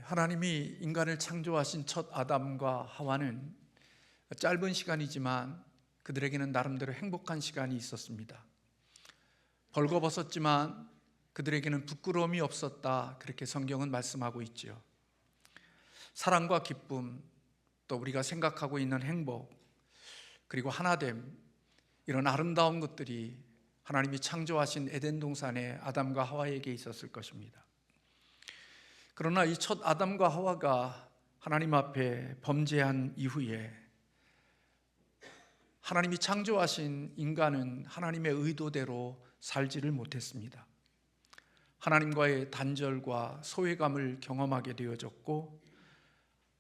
하나님이 인간을 창조하신 첫 아담과 하와는 짧은 시간이지만 그들에게는 나름대로 행복한 시간이 있었습니다. 벌거벗었지만 그들에게는 부끄러움이 없었다, 그렇게 성경은 말씀하고 있지요. 사랑과 기쁨, 또 우리가 생각하고 있는 행복, 그리고 하나됨, 이런 아름다운 것들이 하나님이 창조하신 에덴 동산의 아담과 하와에게 있었을 것입니다. 그러나 이 첫 아담과 하와가 하나님 앞에 범죄한 이후에 하나님이 창조하신 인간은 하나님의 의도대로 살지를 못했습니다. 하나님과의 단절과 소외감을 경험하게 되어졌고,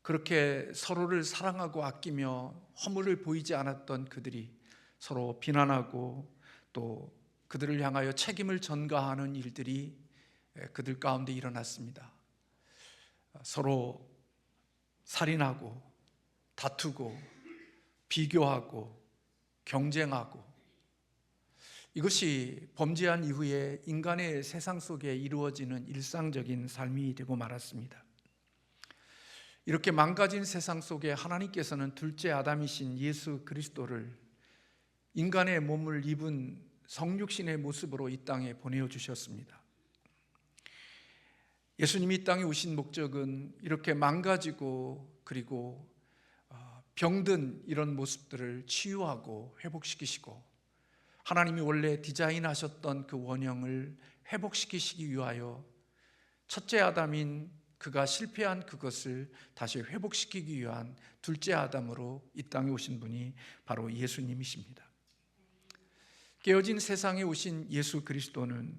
그렇게 서로를 사랑하고 아끼며 허물을 보이지 않았던 그들이 서로 비난하고 또 그들을 향하여 책임을 전가하는 일들이 그들 가운데 일어났습니다. 서로 살인하고 다투고 비교하고 경쟁하고, 이것이 범죄한 이후에 인간의 세상 속에 이루어지는 일상적인 삶이 되고 말았습니다. 이렇게 망가진 세상 속에 하나님께서는 둘째 아담이신 예수 그리스도를 인간의 몸을 입은 성육신의 모습으로 이 땅에 보내주셨습니다. 예수님이 이 땅에 오신 목적은 이렇게 망가지고 그리고 병든 이런 모습들을 치유하고 회복시키시고, 하나님이 원래 디자인하셨던 그 원형을 회복시키시기 위하여 첫째 아담인 그가 실패한 그것을 다시 회복시키기 위한 둘째 아담으로 이 땅에 오신 분이 바로 예수님이십니다. 깨어진 세상에 오신 예수 그리스도는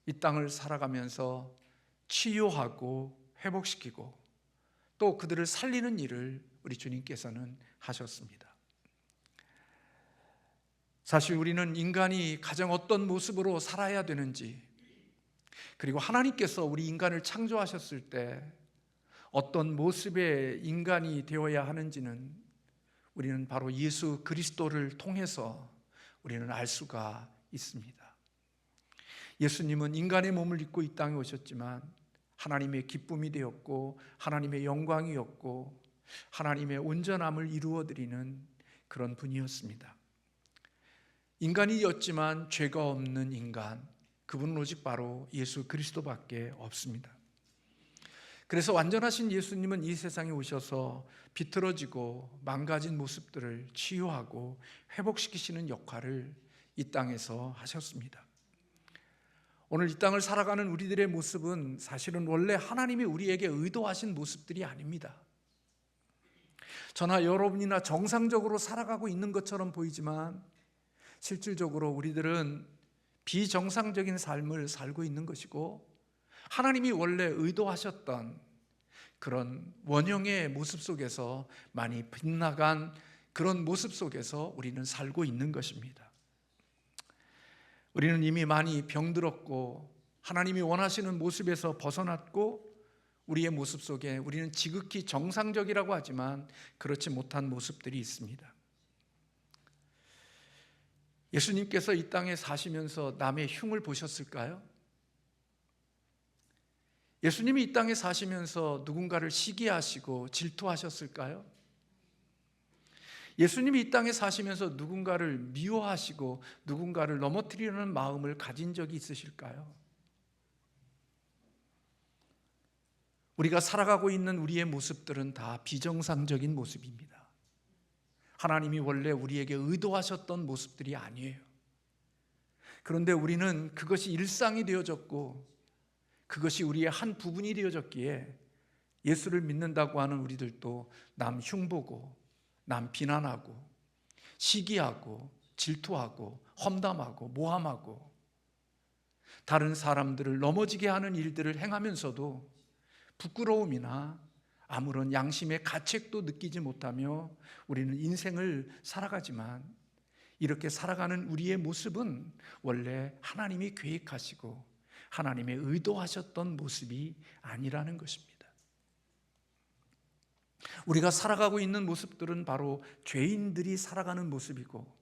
이 땅을 살아가면서 치유하고 회복시키고 또 그들을 살리는 일을 우리 주님께서는 하셨습니다. 사실 우리는 인간이 가장 어떤 모습으로 살아야 되는지, 그리고 하나님께서 우리 인간을 창조하셨을 때 어떤 모습의 인간이 되어야 하는지는 우리는 바로 예수 그리스도를 통해서 우리는 알 수가 있습니다. 예수님은 인간의 몸을 입고 이 땅에 오셨지만 하나님의 기쁨이 되었고 하나님의 영광이었고 하나님의 온전함을 이루어드리는 그런 분이었습니다. 인간이었지만 죄가 없는 인간, 그분은 오직 바로 예수 그리스도밖에 없습니다. 그래서 완전하신 예수님은 이 세상에 오셔서 비틀어지고 망가진 모습들을 치유하고 회복시키시는 역할을 이 땅에서 하셨습니다. 오늘 이 땅을 살아가는 우리들의 모습은 사실은 원래 하나님이 우리에게 의도하신 모습들이 아닙니다. 저나 여러분이나 정상적으로 살아가고 있는 것처럼 보이지만 실질적으로 우리들은 비정상적인 삶을 살고 있는 것이고, 하나님이 원래 의도하셨던 그런 원형의 모습 속에서 많이 빗나간 그런 모습 속에서 우리는 살고 있는 것입니다. 우리는 이미 많이 병들었고 하나님이 원하시는 모습에서 벗어났고, 우리의 모습 속에 우리는 지극히 정상적이라고 하지만 그렇지 못한 모습들이 있습니다. 예수님께서 이 땅에 사시면서 남의 흉을 보셨을까요? 예수님이 이 땅에 사시면서 누군가를 시기하시고 질투하셨을까요? 예수님이 이 땅에 사시면서 누군가를 미워하시고 누군가를 넘어뜨리려는 마음을 가진 적이 있으실까요? 우리가 살아가고 있는 우리의 모습들은 다 비정상적인 모습입니다. 하나님이 원래 우리에게 의도하셨던 모습들이 아니에요. 그런데 우리는 그것이 일상이 되어졌고 그것이 우리의 한 부분이 되어졌기에 예수를 믿는다고 하는 우리들도 남 흉보고 남 비난하고 시기하고 질투하고 험담하고 모함하고 다른 사람들을 넘어지게 하는 일들을 행하면서도 부끄러움이나 아무런 양심의 가책도 느끼지 못하며 우리는 인생을 살아가지만, 이렇게 살아가는 우리의 모습은 원래 하나님이 계획하시고 하나님의 의도하셨던 모습이 아니라는 것입니다. 우리가 살아가고 있는 모습들은 바로 죄인들이 살아가는 모습이고,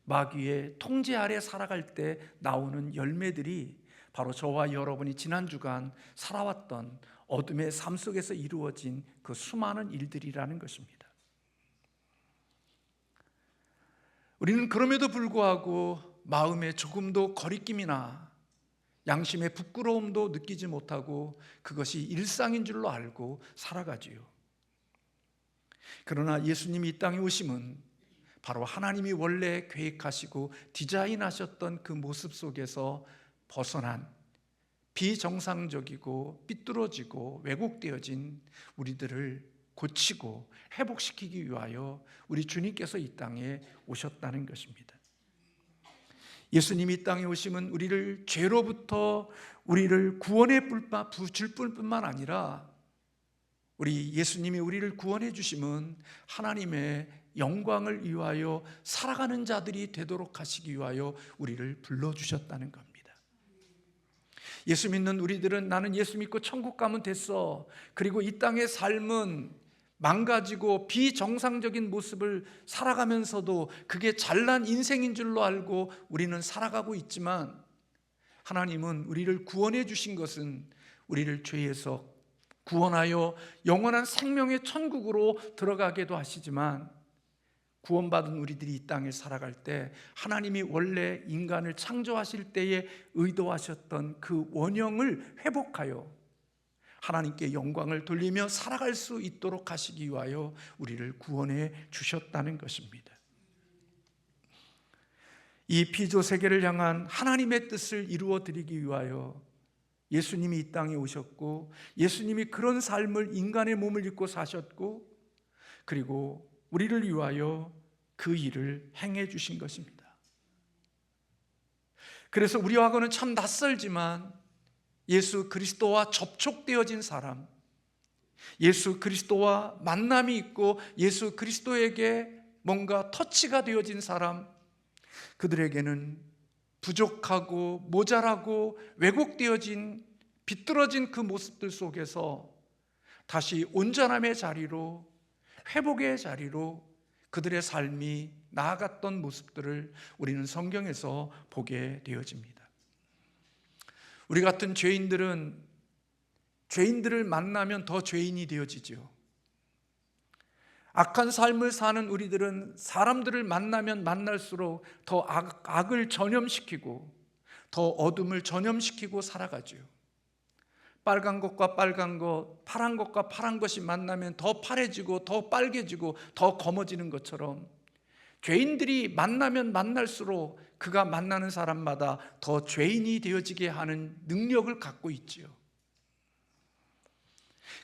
마귀의 통제 아래 살아갈 때 나오는 열매들이 바로 저와 여러분이 지난 주간 살아왔던 어둠의 삶 속에서 이루어진 그 수많은 일들이라는 것입니다. 우리는 그럼에도 불구하고 마음에 조금도 거리낌이나 양심의 부끄러움도 느끼지 못하고 그것이 일상인 줄로 알고 살아가지요. 그러나 예수님이 이 땅에 오심은 바로 하나님이 원래 계획하시고 디자인하셨던 그 모습 속에서 벗어난 비정상적이고 삐뚤어지고 왜곡되어진 우리들을 고치고 회복시키기 위하여 우리 주님께서 이 땅에 오셨다는 것입니다. 예수님이 이 땅에 오심은 우리를 죄로부터 우리를 구원해 줄 뿐만 아니라 우리 예수님이 우리를 구원해 주심은 하나님의 영광을 위하여 살아가는 자들이 되도록 하시기 위하여 우리를 불러주셨다는 겁니다. 예수 믿는 우리들은 나는 예수 믿고 천국 가면 됐어, 그리고 이 땅의 삶은 망가지고 비정상적인 모습을 살아가면서도 그게 잘난 인생인 줄로 알고 우리는 살아가고 있지만, 하나님은 우리를 구원해 주신 것은 우리를 죄에서 구원하여 영원한 생명의 천국으로 들어가게도 하시지만, 구원받은 우리들이 이 땅을 살아갈 때 하나님이 원래 인간을 창조하실 때에 의도하셨던 그 원형을 회복하여 하나님께 영광을 돌리며 살아갈 수 있도록 하시기 위하여 우리를 구원해 주셨다는 것입니다. 이 피조 세계를 향한 하나님의 뜻을 이루어 드리기 위하여 예수님이 이 땅에 오셨고, 예수님이 그런 삶을 인간의 몸을 입고 사셨고, 그리고 우리를 위하여 그 일을 행해 주신 것입니다. 그래서 우리하고는 참 낯설지만 예수 그리스도와 접촉되어진 사람, 예수 그리스도와 만남이 있고 예수 그리스도에게 뭔가 터치가 되어진 사람, 그들에게는 부족하고 모자라고 왜곡되어진 비뚤어진 그 모습들 속에서 다시 온전함의 자리로, 회복의 자리로 그들의 삶이 나아갔던 모습들을 우리는 성경에서 보게 되어집니다. 우리 같은 죄인들은 죄인들을 만나면 더 죄인이 되어지죠. 악한 삶을 사는 우리들은 사람들을 만나면 만날수록 더 악을 전염시키고 더 어둠을 전염시키고 살아가죠. 빨간 것과 빨간 것, 파란 것과 파란 것이 만나면 더 파래지고 더 빨개지고 더 검어지는 것처럼 죄인들이 만나면 만날수록 그가 만나는 사람마다 더 죄인이 되어지게 하는 능력을 갖고 있지요.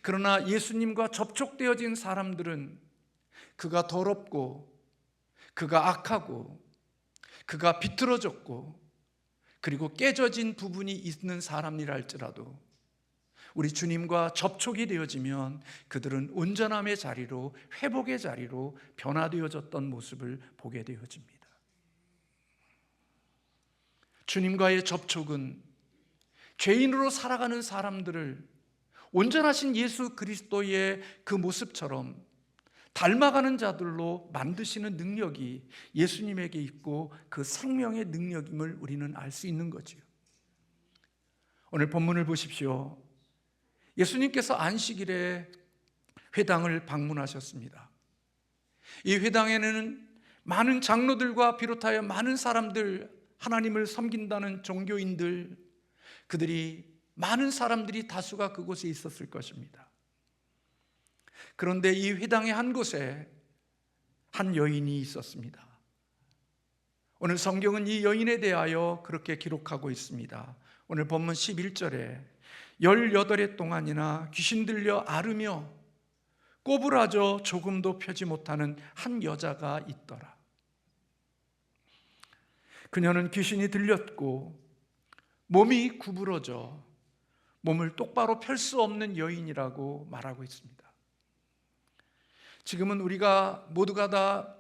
그러나 예수님과 접촉되어진 사람들은 그가 더럽고 그가 악하고 그가 비틀어졌고 그리고 깨져진 부분이 있는 사람이라 할지라도 우리 주님과 접촉이 되어지면 그들은 온전함의 자리로, 회복의 자리로 변화되어졌던 모습을 보게 되어집니다. 주님과의 접촉은 죄인으로 살아가는 사람들을 온전하신 예수 그리스도의 그 모습처럼 닮아가는 자들로 만드시는 능력이 예수님에게 있고 그 생명의 능력임을 우리는 알 수 있는 거지요. 오늘 본문을 보십시오. 예수님께서 안식일에 회당을 방문하셨습니다. 이 회당에는 많은 장로들과 비롯하여 많은 사람들, 하나님을 섬긴다는 종교인들, 그들이 많은 사람들이 다수가 그곳에 있었을 것입니다. 그런데 이 회당의 한 곳에 한 여인이 있었습니다. 오늘 성경은 이 여인에 대하여 그렇게 기록하고 있습니다. 오늘 본문 11절에 18해 동안이나 귀신 들려 앓으며 꼬부라져 조금도 펴지 못하는 한 여자가 있더라. 그녀는 귀신이 들렸고 몸이 구부러져 몸을 똑바로 펼 수 없는 여인이라고 말하고 있습니다. 지금은 우리가 모두가 다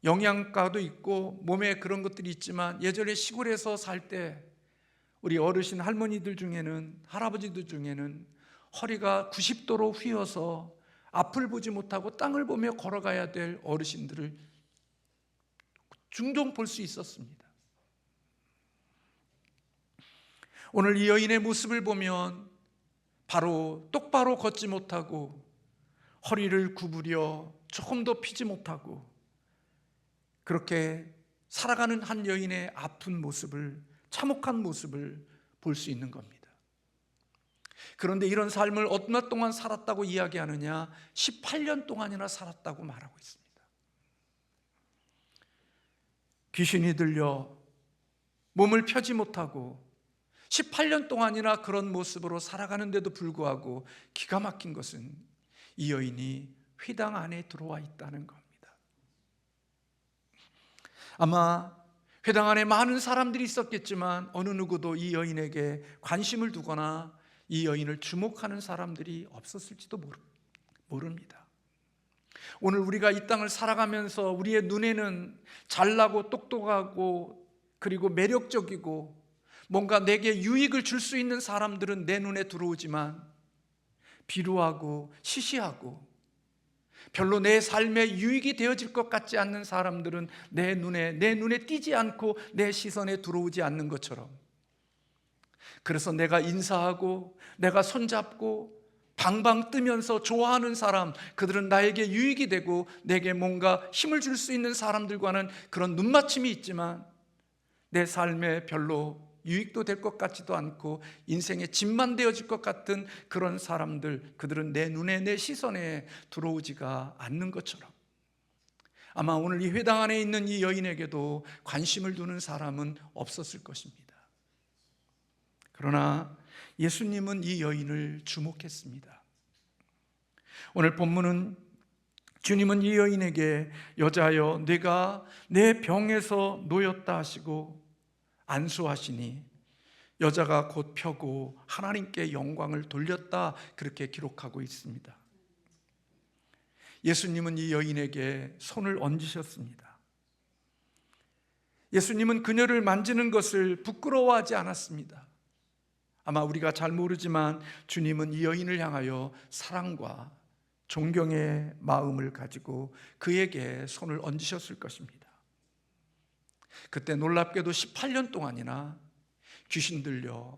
영양가도 있고 몸에 그런 것들이 있지만, 예전에 시골에서 살 때 우리 어르신 할머니들 중에는, 할아버지들 중에는 허리가 90도로 휘어서 앞을 보지 못하고 땅을 보며 걸어가야 될 어르신들을 종종 볼 수 있었습니다. 오늘 이 여인의 모습을 보면 바로 똑바로 걷지 못하고 허리를 구부려 조금도 피지 못하고 그렇게 살아가는 한 여인의 아픈 모습을, 참혹한 모습을 볼 수 있는 겁니다. 그런데 이런 삶을 얼마 동안 살았다고 이야기하느냐? 18년 동안이나 살았다고 말하고 있습니다. 귀신이 들려 몸을 펴지 못하고 18년 동안이나 그런 모습으로 살아가는데도 불구하고 기가 막힌 것은 이 여인이 회당 안에 들어와 있다는 겁니다. 아마 회당 안에 많은 사람들이 있었겠지만 어느 누구도 이 여인에게 관심을 두거나 이 여인을 주목하는 사람들이 없었을지도 모릅니다. 오늘 우리가 이 땅을 살아가면서 우리의 눈에는 잘나고 똑똑하고 그리고 매력적이고 뭔가 내게 유익을 줄 수 있는 사람들은 내 눈에 들어오지만 비루하고 시시하고 별로 내 삶에 유익이 되어질 것 같지 않는 사람들은 내 눈에 띄지 않고 내 시선에 들어오지 않는 것처럼, 그래서 내가 인사하고 내가 손잡고 방방 뜨면서 좋아하는 사람, 그들은 나에게 유익이 되고 내게 뭔가 힘을 줄 수 있는 사람들과는 그런 눈맞춤이 있지만 내 삶에 별로 유익도 될 것 같지도 않고 인생에 짐만 되어질 것 같은 그런 사람들, 그들은 내 눈에, 내 시선에 들어오지가 않는 것처럼 아마 오늘 이 회당 안에 있는 이 여인에게도 관심을 두는 사람은 없었을 것입니다. 그러나 예수님은 이 여인을 주목했습니다. 오늘 본문은 주님은 이 여인에게 여자여 네가 내 병에서 놓였다 하시고 안수하시니 여자가 곧 펴고 하나님께 영광을 돌렸다, 그렇게 기록하고 있습니다. 예수님은 이 여인에게 손을 얹으셨습니다. 예수님은 그녀를 만지는 것을 부끄러워하지 않았습니다. 아마 우리가 잘 모르지만 주님은 이 여인을 향하여 사랑과 존경의 마음을 가지고 그에게 손을 얹으셨을 것입니다. 그때 놀랍게도 18년 동안이나 귀신 들려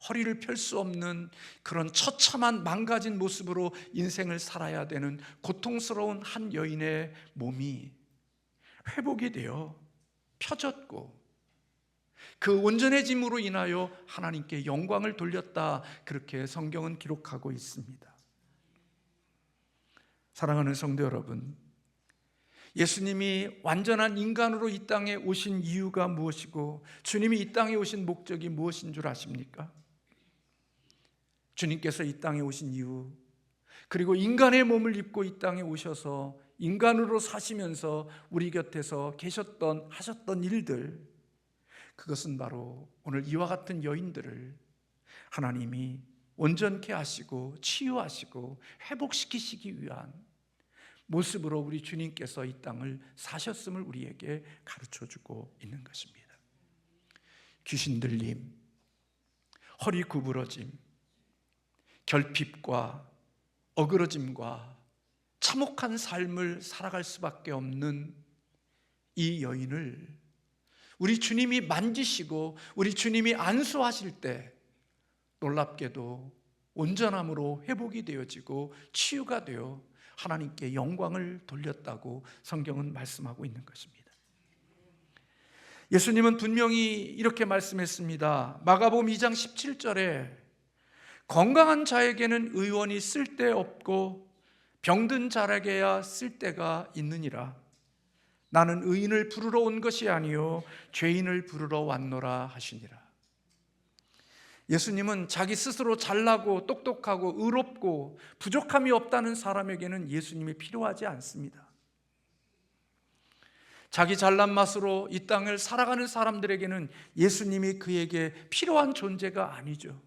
허리를 펼 수 없는 그런 처참한 망가진 모습으로 인생을 살아야 되는 고통스러운 한 여인의 몸이 회복이 되어 펴졌고 그 온전해짐으로 인하여 하나님께 영광을 돌렸다, 그렇게 성경은 기록하고 있습니다. 사랑하는 성도 여러분, 예수님이 완전한 인간으로 이 땅에 오신 이유가 무엇이고 주님이 이 땅에 오신 목적이 무엇인 줄 아십니까? 주님께서 이 땅에 오신 이유, 그리고 인간의 몸을 입고 이 땅에 오셔서 인간으로 사시면서 우리 곁에서 하셨던 일들, 그것은 바로 오늘 이와 같은 여인들을 하나님이 온전케 하시고 치유하시고 회복시키시기 위한 모습으로 우리 주님께서 이 땅을 사셨음을 우리에게 가르쳐주고 있는 것입니다. 귀신 들림, 허리 구부러짐, 결핍과 어그러짐과 참혹한 삶을 살아갈 수밖에 없는 이 여인을 우리 주님이 만지시고 우리 주님이 안수하실 때 놀랍게도 온전함으로 회복이 되어지고 치유가 되어 하나님께 영광을 돌렸다고 성경은 말씀하고 있는 것입니다. 예수님은 분명히 이렇게 말씀했습니다. 마가복음 2장 17절에 건강한 자에게는 의원이 쓸데없고 병든 자에게야 쓸데가 있느니라. 나는 의인을 부르러 온 것이 아니요 죄인을 부르러 왔노라 하시니라. 예수님은 자기 스스로 잘나고 똑똑하고 의롭고 부족함이 없다는 사람에게는 예수님이 필요하지 않습니다. 자기 잘난 맛으로 이 땅을 살아가는 사람들에게는 예수님이 그에게 필요한 존재가 아니죠.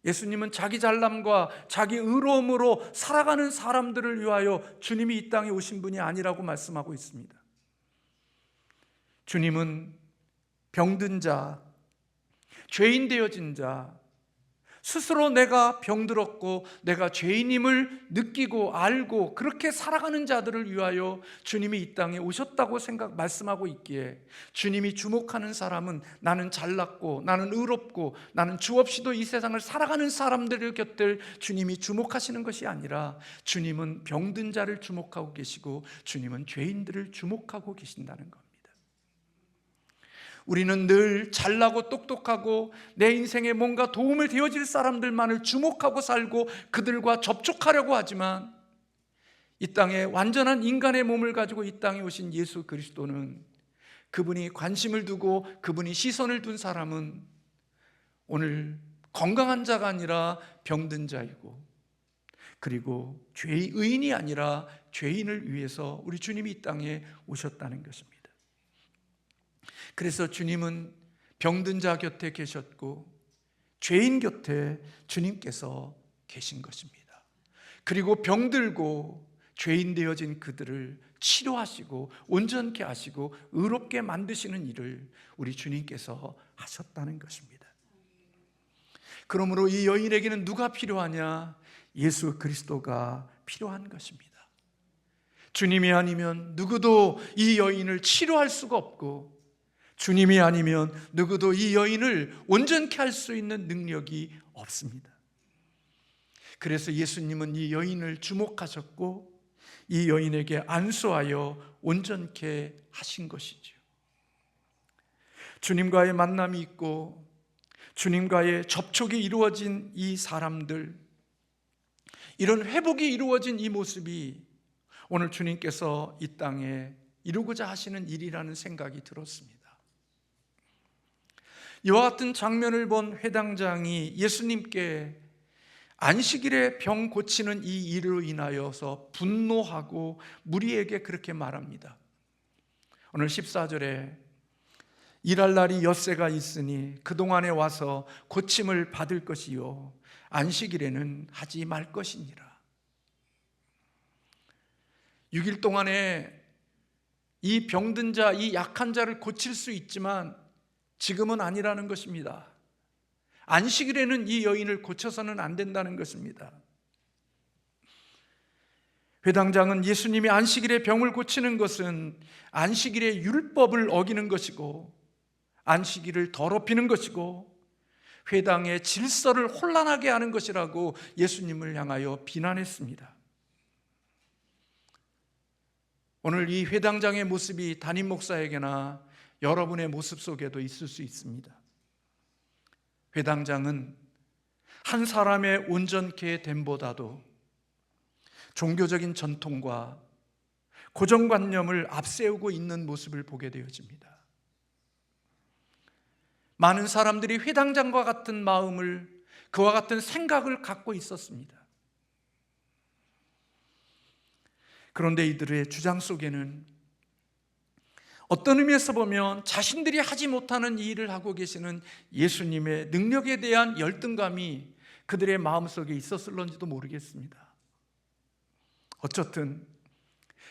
예수님은 자기 잘남과 자기 의로움으로 살아가는 사람들을 위하여 주님이 이 땅에 오신 분이 아니라고 말씀하고 있습니다. 주님은 병든 자, 죄인 되어진 자, 스스로 내가 병들었고 내가 죄인임을 느끼고 알고 그렇게 살아가는 자들을 위하여 주님이 이 땅에 오셨다고 말씀하고 있기에, 주님이 주목하는 사람은 나는 잘났고 나는 의롭고 나는 주 없이도 이 세상을 살아가는 사람들을 곁을 주님이 주목하시는 것이 아니라, 주님은 병든 자를 주목하고 계시고 주님은 죄인들을 주목하고 계신다는 겁니다. 우리는 늘 잘나고 똑똑하고 내 인생에 뭔가 도움을 되어질 사람들만을 주목하고 살고 그들과 접촉하려고 하지만, 이 땅에 완전한 인간의 몸을 가지고 이 땅에 오신 예수 그리스도는, 그분이 관심을 두고 그분이 시선을 둔 사람은 오늘 건강한 자가 아니라 병든 자이고, 그리고 의인이 아니라 죄인을 위해서 우리 주님이 이 땅에 오셨다는 것입니다. 그래서 주님은 병든 자 곁에 계셨고 죄인 곁에 주님께서 계신 것입니다. 그리고 병들고 죄인 되어진 그들을 치료하시고 온전케 하시고 의롭게 만드시는 일을 우리 주님께서 하셨다는 것입니다. 그러므로 이 여인에게는 누가 필요하냐? 예수 그리스도가 필요한 것입니다. 주님이 아니면 누구도 이 여인을 치료할 수가 없고, 주님이 아니면 누구도 이 여인을 온전케 할 수 있는 능력이 없습니다. 그래서 예수님은 이 여인을 주목하셨고 이 여인에게 안수하여 온전케 하신 것이죠. 주님과의 만남이 있고 주님과의 접촉이 이루어진 이 사람들, 이런 회복이 이루어진 이 모습이 오늘 주님께서 이 땅에 이루고자 하시는 일이라는 생각이 들었습니다. 이와 같은 장면을 본 회당장이 예수님께 안식일에 병 고치는 이 일로 인하여서 분노하고 무리에게 그렇게 말합니다. 오늘 14절에 일할 날이 엿새가 있으니 그동안에 와서 고침을 받을 것이요 안식일에는 하지 말 것이니라. 6일 동안에 이 병든 자, 이 약한 자를 고칠 수 있지만 지금은 아니라는 것입니다. 안식일에는 이 여인을 고쳐서는 안 된다는 것입니다. 회당장은 예수님이 안식일에 병을 고치는 것은 안식일의 율법을 어기는 것이고 안식일을 더럽히는 것이고 회당의 질서를 혼란하게 하는 것이라고 예수님을 향하여 비난했습니다. 오늘 이 회당장의 모습이 담임 목사에게나 여러분의 모습 속에도 있을 수 있습니다. 회당장은 한 사람의 온전케 됨보다도 종교적인 전통과 고정관념을 앞세우고 있는 모습을 보게 되어집니다. 많은 사람들이 회당장과 같은 마음을, 그와 같은 생각을 갖고 있었습니다. 그런데 이들의 주장 속에는 어떤 의미에서 보면 자신들이 하지 못하는 이 일을 하고 계시는 예수님의 능력에 대한 열등감이 그들의 마음속에 있었을런지도 모르겠습니다. 어쨌든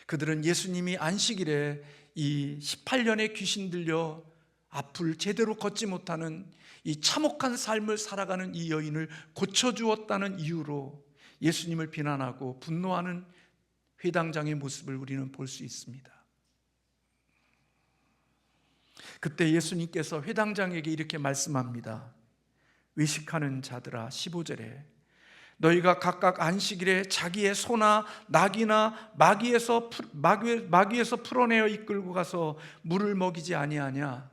그들은 예수님이 안식일에 이 18년의 귀신 들려 앞을 제대로 걷지 못하는 이 참혹한 삶을 살아가는 이 여인을 고쳐주었다는 이유로 예수님을 비난하고 분노하는 회당장의 모습을 우리는 볼 수 있습니다. 그때 예수님께서 회당장에게 이렇게 말씀합니다. 외식하는 자들아, 15절에 너희가 각각 안식일에 자기의 소나 낙이나 마귀에서 풀어내어 이끌고 가서 물을 먹이지 아니하냐?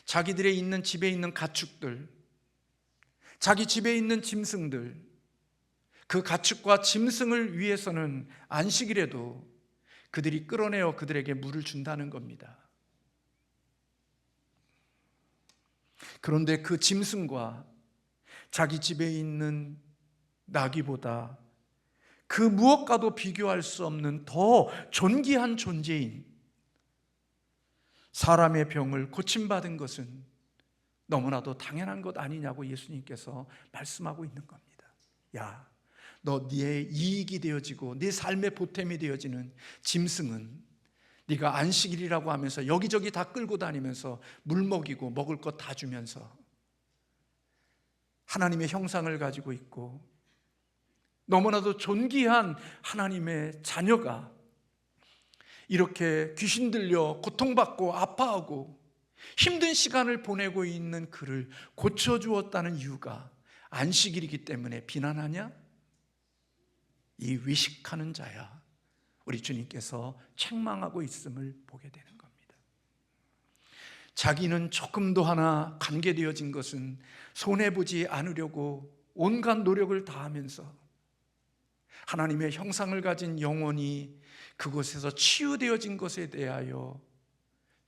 자기들의 있는 집에 있는 가축들, 자기 집에 있는 짐승들, 그 가축과 짐승을 위해서는 안식일에도 그들이 끌어내어 그들에게 물을 준다는 겁니다. 그런데 그 짐승과 자기 집에 있는 나귀보다 그 무엇과도 비교할 수 없는 더 존귀한 존재인 사람의 병을 고침받은 것은 너무나도 당연한 것 아니냐고 예수님께서 말씀하고 있는 겁니다. 야, 너 네 이익이 되어지고 네 삶의 보탬이 되어지는 짐승은 네가 안식일이라고 하면서 여기저기 다 끌고 다니면서 물 먹이고 먹을 것 다 주면서 하나님의 형상을 가지고 있고 너무나도 존귀한 하나님의 자녀가 이렇게 귀신 들려 고통받고 아파하고 힘든 시간을 보내고 있는 그를 고쳐주었다는 이유가 안식일이기 때문에 비난하냐? 이 위식하는 자야, 우리 주님께서 책망하고 있음을 보게 되는 겁니다. 자기는 조금도 하나 관계되어진 것은 손해보지 않으려고 온갖 노력을 다하면서 하나님의 형상을 가진 영혼이 그곳에서 치유되어진 것에 대하여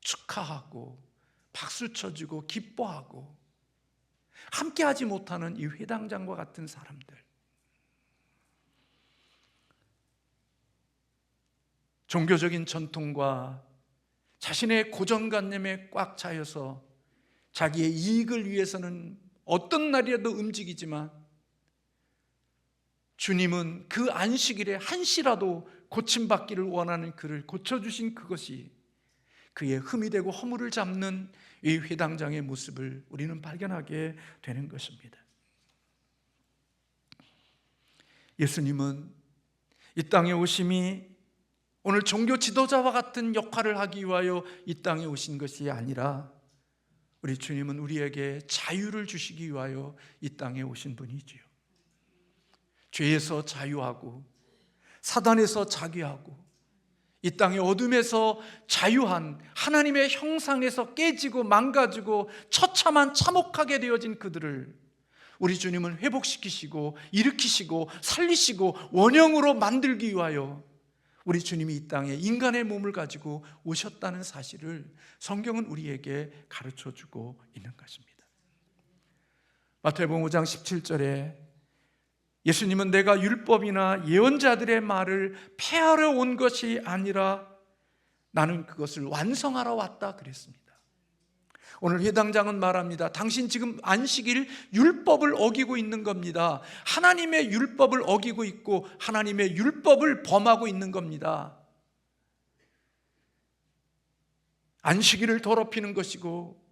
축하하고 박수 쳐주고 기뻐하고 함께하지 못하는 이 회당장과 같은 사람들, 종교적인 전통과 자신의 고정관념에 꽉 차여서 자기의 이익을 위해서는 어떤 날이라도 움직이지만 주님은 그 안식일에 한시라도 고침받기를 원하는 그를 고쳐주신 그것이 그의 흠이 되고 허물을 잡는 이 회당장의 모습을 우리는 발견하게 되는 것입니다. 예수님은 이 땅에 오심이 오늘 종교 지도자와 같은 역할을 하기 위하여 이 땅에 오신 것이 아니라 우리 주님은 우리에게 자유를 주시기 위하여 이 땅에 오신 분이지요. 죄에서 자유하고 사단에서 자유하고 이 땅의 어둠에서 자유한 하나님의 형상에서 깨지고 망가지고 처참한 참혹하게 되어진 그들을 우리 주님은 회복시키시고 일으키시고 살리시고 원형으로 만들기 위하여 우리 주님이 이 땅에 인간의 몸을 가지고 오셨다는 사실을 성경은 우리에게 가르쳐주고 있는 것입니다. 마태복음 5장 17절에 예수님은 내가 율법이나 예언자들의 말을 폐하러 온 것이 아니라 나는 그것을 완성하러 왔다 그랬습니다. 오늘 회당장은 말합니다. 당신 지금 안식일 율법을 어기고 있는 겁니다. 하나님의 율법을 어기고 있고 하나님의 율법을 범하고 있는 겁니다. 안식일을 더럽히는 것이고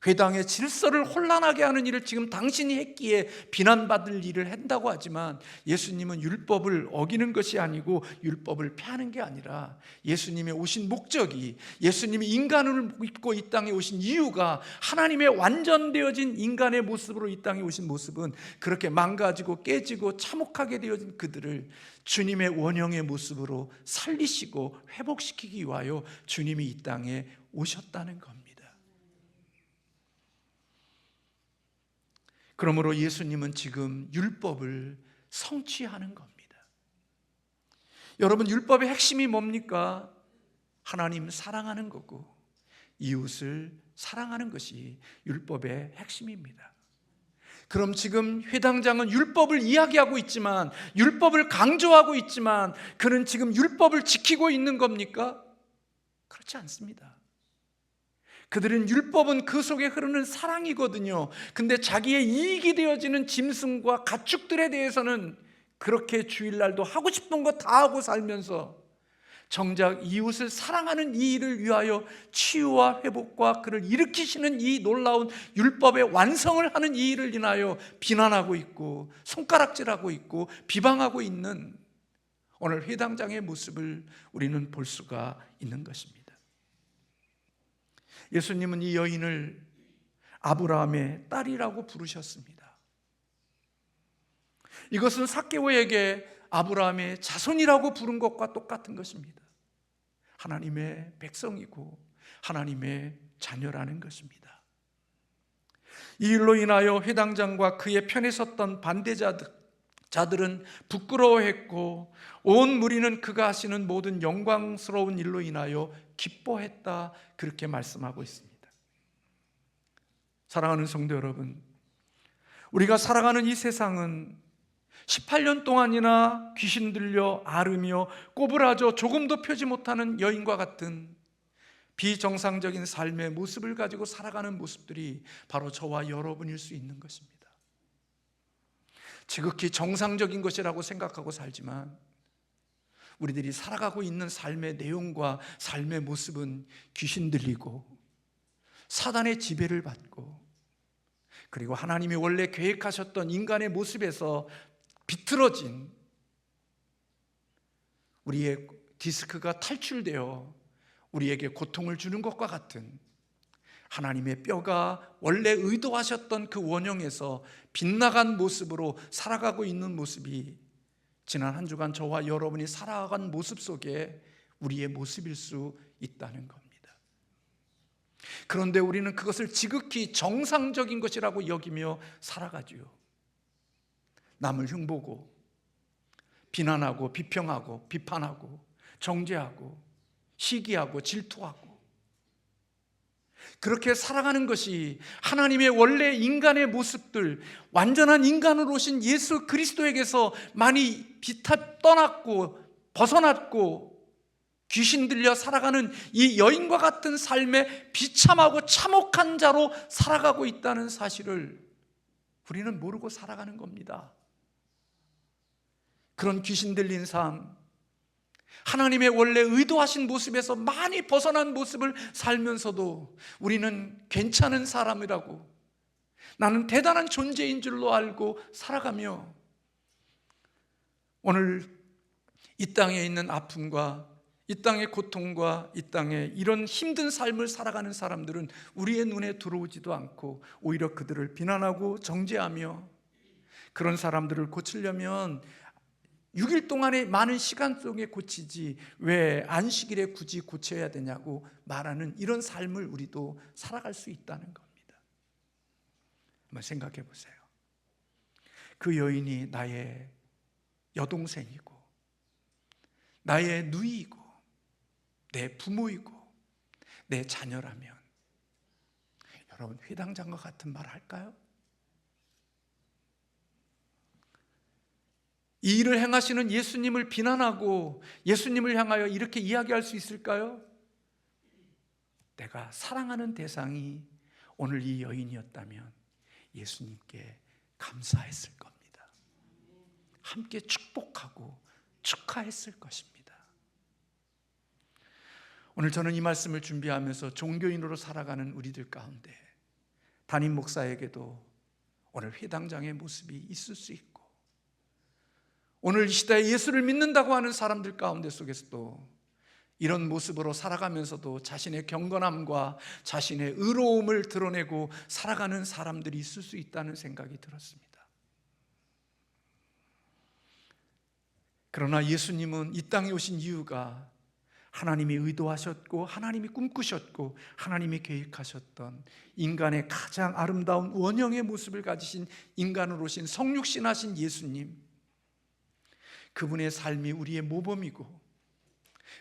회당의 질서를 혼란하게 하는 일을 지금 당신이 했기에 비난받을 일을 한다고 하지만 예수님은 율법을 어기는 것이 아니고 율법을 폐하는 게 아니라 예수님의 오신 목적이, 예수님이 인간을 입고 이 땅에 오신 이유가 하나님의 완전되어진 인간의 모습으로 이 땅에 오신 모습은 그렇게 망가지고 깨지고 참혹하게 되어진 그들을 주님의 원형의 모습으로 살리시고 회복시키기 위하여 주님이 이 땅에 오셨다는 겁니다. 그러므로 예수님은 지금 율법을 성취하는 겁니다. 여러분, 율법의 핵심이 뭡니까? 하나님 사랑하는 거고 이웃을 사랑하는 것이 율법의 핵심입니다. 그럼 지금 회당장은 율법을 이야기하고 있지만, 율법을 강조하고 있지만 그는 지금 율법을 지키고 있는 겁니까? 그렇지 않습니다. 그들은 율법은 그 속에 흐르는 사랑이거든요. 근데 자기의 이익이 되어지는 짐승과 가축들에 대해서는 그렇게 주일날도 하고 싶은 거 다 하고 살면서 정작 이웃을 사랑하는 이 일을 위하여 치유와 회복과 그를 일으키시는 이 놀라운 율법의 완성을 하는 이 일을 인하여 비난하고 있고 손가락질하고 있고 비방하고 있는 오늘 회당장의 모습을 우리는 볼 수가 있는 것입니다. 예수님은 이 여인을 아브라함의 딸이라고 부르셨습니다. 이것은 삭개오에게 아브라함의 자손이라고 부른 것과 똑같은 것입니다. 하나님의 백성이고 하나님의 자녀라는 것입니다. 이 일로 인하여 회당장과 그의 편에 섰던 반대자들은 부끄러워했고 온 무리는 그가 하시는 모든 영광스러운 일로 인하여 기뻐했다, 그렇게 말씀하고 있습니다. 사랑하는 성도 여러분, 우리가 살아가는 이 세상은 18년 동안이나 귀신 들려 앓으며 꼬부라져 조금도 펴지 못하는 여인과 같은 비정상적인 삶의 모습을 가지고 살아가는 모습들이 바로 저와 여러분일 수 있는 것입니다. 지극히 정상적인 것이라고 생각하고 살지만 우리들이 살아가고 있는 삶의 내용과 삶의 모습은 귀신 들리고 사단의 지배를 받고 그리고 하나님이 원래 계획하셨던 인간의 모습에서 비틀어진 우리의 디스크가 탈출되어 우리에게 고통을 주는 것과 같은 하나님의 뼈가 원래 의도하셨던 그 원형에서 빗나간 모습으로 살아가고 있는 모습이 지난 한 주간 저와 여러분이 살아간 모습 속에 우리의 모습일 수 있다는 겁니다. 그런데 우리는 그것을 지극히 정상적인 것이라고 여기며 살아가지요. 남을 흉보고 비난하고 비평하고 비판하고 정죄하고 시기하고 질투하고 그렇게 살아가는 것이 하나님의 원래 인간의 모습들, 완전한 인간으로 오신 예수 그리스도에게서 많이 떠났고 벗어났고 귀신 들려 살아가는 이 여인과 같은 삶에 비참하고 참혹한 자로 살아가고 있다는 사실을 우리는 모르고 살아가는 겁니다. 그런 귀신 들린 삶, 하나님의 원래 의도하신 모습에서 많이 벗어난 모습을 살면서도 우리는 괜찮은 사람이라고, 나는 대단한 존재인 줄로 알고 살아가며 오늘 이 땅에 있는 아픔과 이 땅의 고통과 이 땅에 이런 힘든 삶을 살아가는 사람들은 우리의 눈에 들어오지도 않고 오히려 그들을 비난하고 정죄하며, 그런 사람들을 고치려면 6일 동안의 많은 시간 속에 고치지 왜 안식일에 굳이 고쳐야 되냐고 말하는 이런 삶을 우리도 살아갈 수 있다는 겁니다. 한번 생각해 보세요. 그 여인이 나의 여동생이고 나의 누이이고 내 부모이고 내 자녀라면 여러분 회당장과 같은 말 할까요? 이 일을 행하시는 예수님을 비난하고 예수님을 향하여 이렇게 이야기할 수 있을까요? 내가 사랑하는 대상이 오늘 이 여인이었다면 예수님께 감사했을 겁니다. 함께 축복하고 축하했을 것입니다. 오늘 저는 이 말씀을 준비하면서 종교인으로 살아가는 우리들 가운데 담임 목사에게도 오늘 회당장의 모습이 있을 수 있고, 오늘 이 시대에 예수를 믿는다고 하는 사람들 가운데 속에서도 이런 모습으로 살아가면서도 자신의 경건함과 자신의 의로움을 드러내고 살아가는 사람들이 있을 수 있다는 생각이 들었습니다. 그러나 예수님은 이 땅에 오신 이유가 하나님이 의도하셨고 하나님이 꿈꾸셨고 하나님이 계획하셨던 인간의 가장 아름다운 원형의 모습을 가지신 인간으로 오신 성육신하신 예수님, 그분의 삶이 우리의 모범이고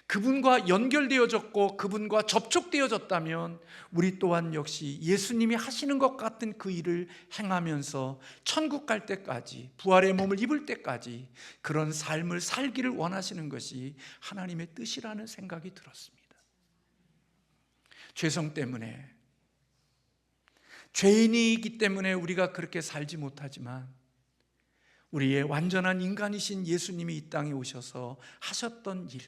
그분과 연결되어졌고 그분과 접촉되어졌다면 우리 또한 역시 예수님이 하시는 것 같은 그 일을 행하면서 천국 갈 때까지, 부활의 몸을 입을 때까지 그런 삶을 살기를 원하시는 것이 하나님의 뜻이라는 생각이 들었습니다. 죄성 때문에, 죄인이기 때문에 우리가 그렇게 살지 못하지만 우리의 완전한 인간이신 예수님이 이 땅에 오셔서 하셨던 일,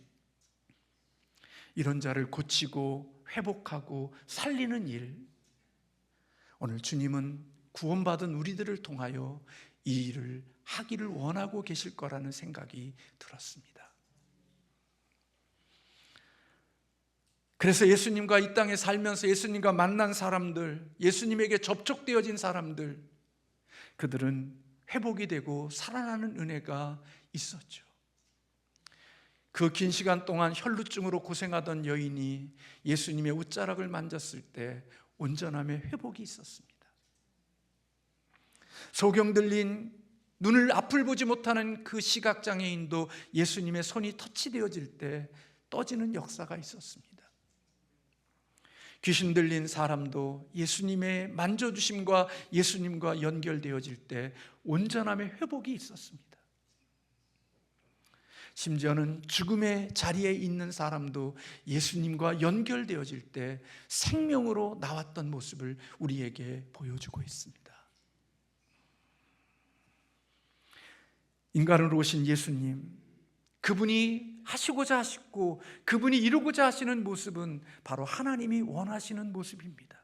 이런 자를 고치고 회복하고 살리는 일, 오늘 주님은 구원받은 우리들을 통하여 이 일을 하기를 원하고 계실 거라는 생각이 들었습니다. 그래서 예수님과 이 땅에 살면서 예수님과 만난 사람들, 예수님에게 접촉되어진 사람들, 그들은 회복이 되고 살아나는 은혜가 있었죠. 그 긴 시간 동안 혈루증으로 고생하던 여인이 예수님의 옷자락을 만졌을 때 온전함의 회복이 있었습니다. 소경 들린 눈을 앞을 보지 못하는 그 시각장애인도 예수님의 손이 터치되어질 때 떠지는 역사가 있었습니다. 귀신 들린 사람도 예수님의 만져주심과 예수님과 연결되어질 때 온전함의 회복이 있었습니다. 심지어는 죽음의 자리에 있는 사람도 예수님과 연결되어질 때 생명으로 나왔던 모습을 우리에게 보여주고 있습니다. 인간으로 오신 예수님, 그분이 하시고자 하시고 그분이 이루고자 하시는 모습은 바로 하나님이 원하시는 모습입니다.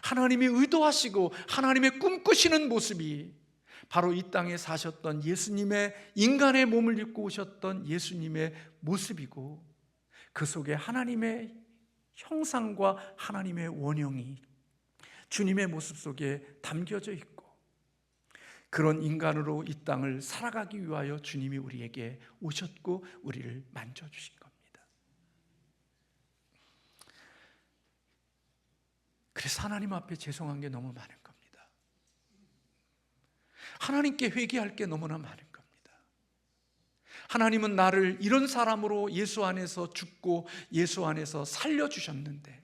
하나님이 의도하시고 하나님의 꿈꾸시는 모습이 바로 이 땅에 사셨던 예수님의, 인간의 몸을 입고 오셨던 예수님의 모습이고, 그 속에 하나님의 형상과 하나님의 원형이 주님의 모습 속에 담겨져 있고, 그런 인간으로 이 땅을 살아가기 위하여 주님이 우리에게 오셨고 우리를 만져주신 겁니다. 그래서 하나님 앞에 죄송한 게 너무 많은 겁니다. 하나님께 회개할 게 너무나 많은 겁니다. 하나님은 나를 이런 사람으로 예수 안에서 죽고 예수 안에서 살려주셨는데,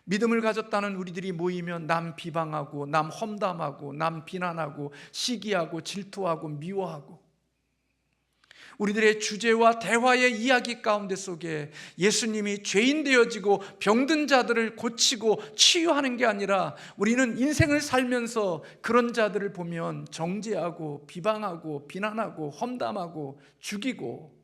믿음을 가졌다는 우리들이 모이면 남 비방하고 남 험담하고 남 비난하고 시기하고 질투하고 미워하고, 우리들의 주제와 대화의 이야기 가운데 속에 예수님이 죄인 되어지고 병든 자들을 고치고 치유하는 게 아니라, 우리는 인생을 살면서 그런 자들을 보면 정죄하고 비방하고 비난하고 험담하고 죽이고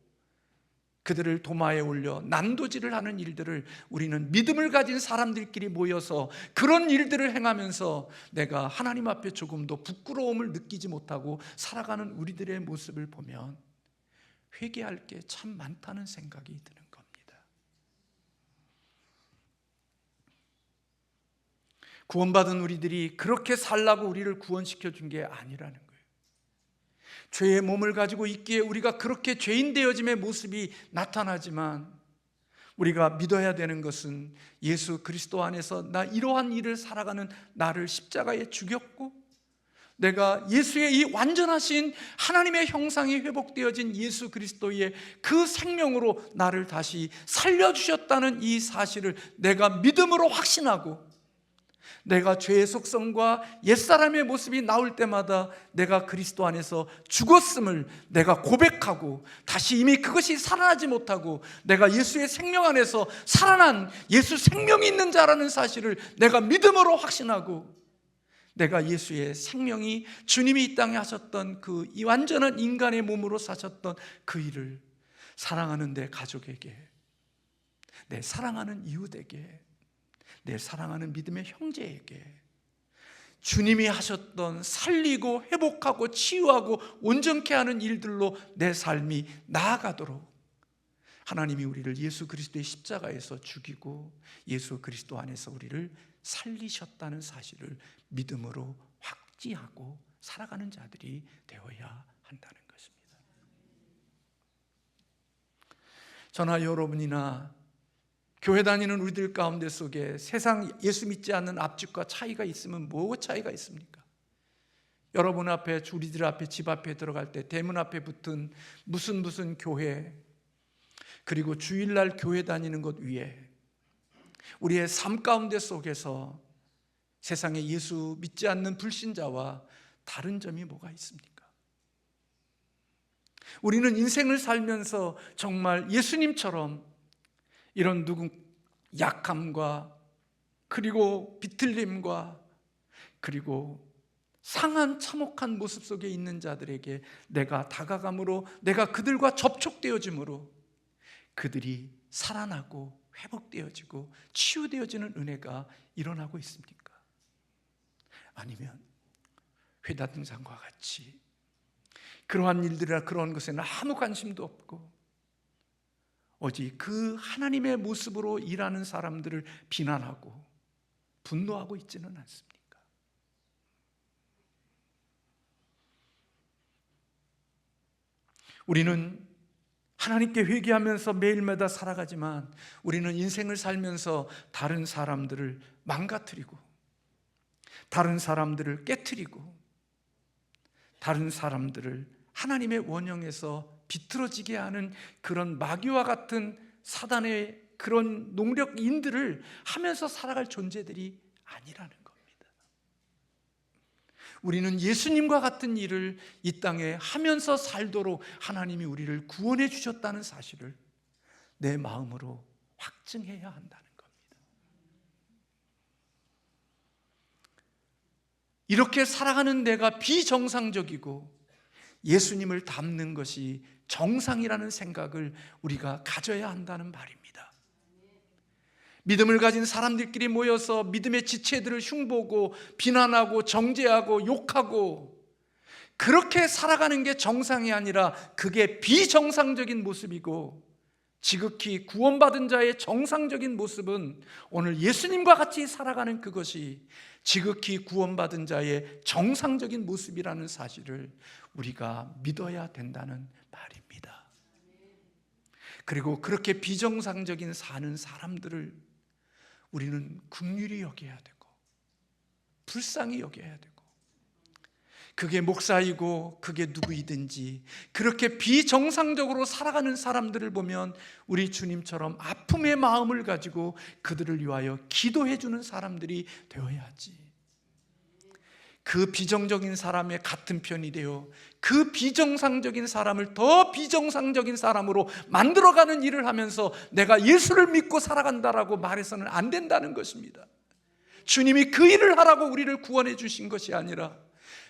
그들을 도마에 올려 난도질을 하는 일들을, 우리는 믿음을 가진 사람들끼리 모여서 그런 일들을 행하면서 내가 하나님 앞에 조금도 부끄러움을 느끼지 못하고 살아가는 우리들의 모습을 보면 회개할 게 참 많다는 생각이 드는 겁니다. 구원받은 우리들이 그렇게 살라고 우리를 구원시켜 준 게 아니라는 거예요. 죄의 몸을 가지고 있기에 우리가 그렇게 죄인 되어짐의 모습이 나타나지만, 우리가 믿어야 되는 것은 예수 그리스도 안에서 나 이러한 일을 살아가는 나를 십자가에 죽였고, 내가 예수의 이 완전하신 하나님의 형상이 회복되어진 예수 그리스도의 그 생명으로 나를 다시 살려주셨다는 이 사실을 내가 믿음으로 확신하고, 내가 죄의 속성과 옛사람의 모습이 나올 때마다 내가 그리스도 안에서 죽었음을 내가 고백하고, 다시 이미 그것이 살아나지 못하고 내가 예수의 생명 안에서 살아난 예수 생명이 있는 자라는 사실을 내가 믿음으로 확신하고, 내가 예수의 생명이, 주님이 이 땅에 하셨던 그 이 완전한 인간의 몸으로 사셨던 그 일을 사랑하는 내 가족에게, 내 사랑하는 이웃에게, 내 사랑하는 믿음의 형제에게 주님이 하셨던 살리고 회복하고 치유하고 온전케 하는 일들로 내 삶이 나아가도록, 하나님이 우리를 예수 그리스도의 십자가에서 죽이고 예수 그리스도 안에서 우리를 살리셨다는 사실을 믿음으로 확지하고 살아가는 자들이 되어야 한다는 것입니다. 저나 여러분이나 교회 다니는 우리들 가운데 속에 세상 예수 믿지 않는 앞집과 차이가 있으면 뭐가 차이가 있습니까? 여러분 앞에, 우리들 앞에, 집 앞에 들어갈 때 대문 앞에 붙은 무슨 교회, 그리고 주일날 교회 다니는 것 위에 우리의 삶 가운데 속에서 세상에 예수 믿지 않는 불신자와 다른 점이 뭐가 있습니까? 우리는 인생을 살면서 정말 예수님처럼 이런 약함과 그리고 비틀림과 그리고 상한 참혹한 모습 속에 있는 자들에게 내가 다가감으로, 내가 그들과 접촉되어짐으로 그들이 살아나고 회복되어지고 치유되어지는 은혜가 일어나고 있습니까? 아니면 회다등산과 같이 그러한 일들이나 그런 것에는 아무 관심도 없고 오직 그 하나님의 모습으로 일하는 사람들을 비난하고 분노하고 있지는 않습니까? 우리는 하나님께 회개하면서 매일마다 살아가지만, 우리는 인생을 살면서 다른 사람들을 망가뜨리고 다른 사람들을 깨트리고 다른 사람들을 하나님의 원형에서 비틀어지게 하는 그런 마귀와 같은 사단의 그런 농력인들을 하면서 살아갈 존재들이 아니라는 겁니다. 우리는 예수님과 같은 일을 이 땅에 하면서 살도록 하나님이 우리를 구원해 주셨다는 사실을 내 마음으로 확증해야 한다는 겁니다. 이렇게 살아가는 내가 비정상적이고 예수님을 닮는 것이 정상이라는 생각을 우리가 가져야 한다는 말입니다. 믿음을 가진 사람들끼리 모여서 믿음의 지체들을 흉보고 비난하고 정죄하고 욕하고 그렇게 살아가는 게 정상이 아니라 그게 비정상적인 모습이고, 지극히 구원받은 자의 정상적인 모습은 오늘 예수님과 같이 살아가는 그것이 지극히 구원받은 자의 정상적인 모습이라는 사실을 우리가 믿어야 된다는 말입니다. 그리고 그렇게 비정상적인 사는 사람들을 우리는 긍휼히 여겨야 되고 불쌍히 여겨야 되고, 그게 목사이고 그게 누구이든지 그렇게 비정상적으로 살아가는 사람들을 보면 우리 주님처럼 아픔의 마음을 가지고 그들을 위하여 기도해 주는 사람들이 되어야지. 그 비정적인 사람의 같은 편이 되어 그 비정상적인 사람을 더 비정상적인 사람으로 만들어가는 일을 하면서 내가 예수를 믿고 살아간다라고 말해서는 안 된다는 것입니다. 주님이 그 일을 하라고 우리를 구원해 주신 것이 아니라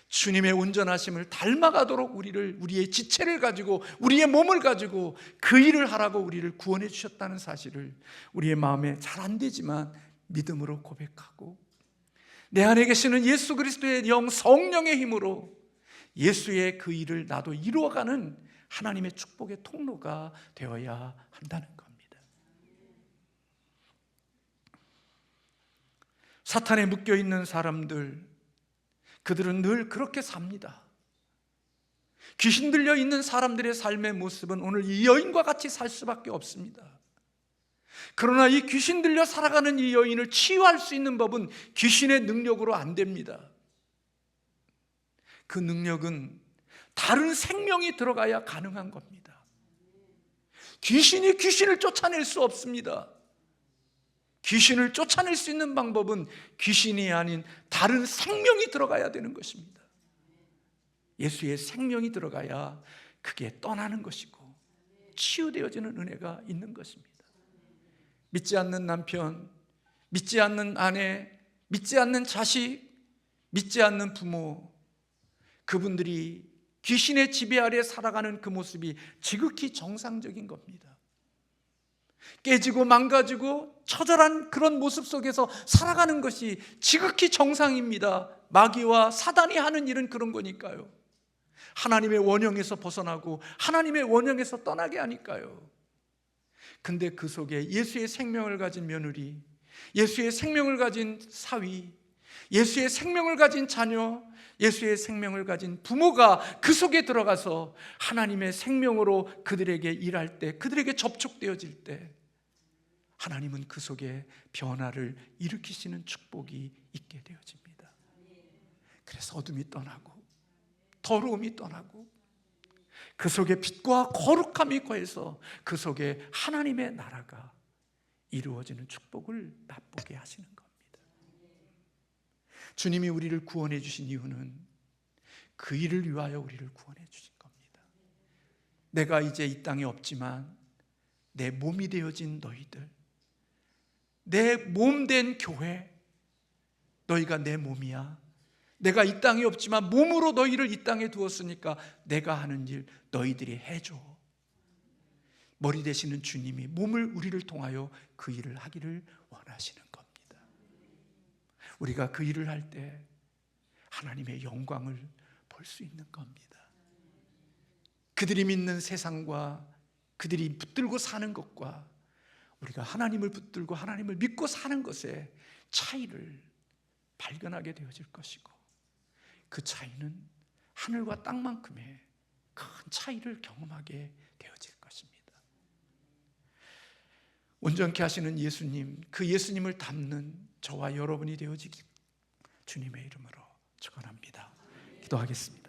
주님의 온전하심을 닮아가도록 우리의 지체를 가지고 우리의 몸을 가지고 그 일을 하라고 우리를 구원해 주셨다는 사실을 우리의 마음에 잘 안 되지만 믿음으로 고백하고, 내 안에 계시는 예수 그리스도의 영 성령의 힘으로 예수의 그 일을 나도 이루어가는 하나님의 축복의 통로가 되어야 한다는 겁니다. 사탄에 묶여있는 사람들, 그들은 늘 그렇게 삽니다. 귀신 들려 있는 사람들의 삶의 모습은 오늘 이 여인과 같이 살 수밖에 없습니다. 그러나 이 귀신 들려 살아가는 이 여인을 치유할 수 있는 법은 귀신의 능력으로 안 됩니다. 그 능력은 다른 생명이 들어가야 가능한 겁니다. 귀신이 귀신을 쫓아낼 수 없습니다. 귀신을 쫓아낼 수 있는 방법은 귀신이 아닌 다른 생명이 들어가야 되는 것입니다. 예수의 생명이 들어가야 그게 떠나는 것이고 치유되어지는 은혜가 있는 것입니다. 믿지 않는 남편, 믿지 않는 아내, 믿지 않는 자식, 믿지 않는 부모, 그분들이 귀신의 지배 아래 살아가는 그 모습이 지극히 정상적인 겁니다. 깨지고 망가지고 처절한 그런 모습 속에서 살아가는 것이 지극히 정상입니다. 마귀와 사단이 하는 일은 그런 거니까요. 하나님의 원형에서 벗어나고 하나님의 원형에서 떠나게 하니까요. 근데 그 속에 예수의 생명을 가진 며느리, 예수의 생명을 가진 사위, 예수의 생명을 가진 자녀, 예수의 생명을 가진 부모가 그 속에 들어가서 하나님의 생명으로 그들에게 일할 때, 그들에게 접촉되어질 때 하나님은 그 속에 변화를 일으키시는 축복이 있게 되어집니다. 그래서 어둠이 떠나고 더러움이 떠나고 그 속에 빛과 거룩함이 거해서 그 속에 하나님의 나라가 이루어지는 축복을 맛보게 하시는 겁니다. 주님이 우리를 구원해 주신 이유는 그 일을 위하여 우리를 구원해 주신 겁니다. 내가 이제 이 땅에 없지만 내 몸이 되어진 너희들, 내 몸 된 교회, 너희가 내 몸이야. 내가 이 땅에 없지만 몸으로 너희를 이 땅에 두었으니까 내가 하는 일 너희들이 해줘. 머리 되시는 주님이 몸을 우리를 통하여 그 일을 하기를 원하시는 겁니다. 우리가 그 일을 할 때 하나님의 영광을 볼 수 있는 겁니다. 그들이 믿는 세상과 그들이 붙들고 사는 것과 우리가 하나님을 붙들고 하나님을 믿고 사는 것의 차이를 발견하게 되어질 것이고, 그 차이는 하늘과 땅만큼의 큰 차이를 경험하게 되어질 것입니다. 온전케 하시는 예수님, 그 예수님을 닮는 저와 여러분이 되어지길 주님의 이름으로 축원합니다. 기도하겠습니다.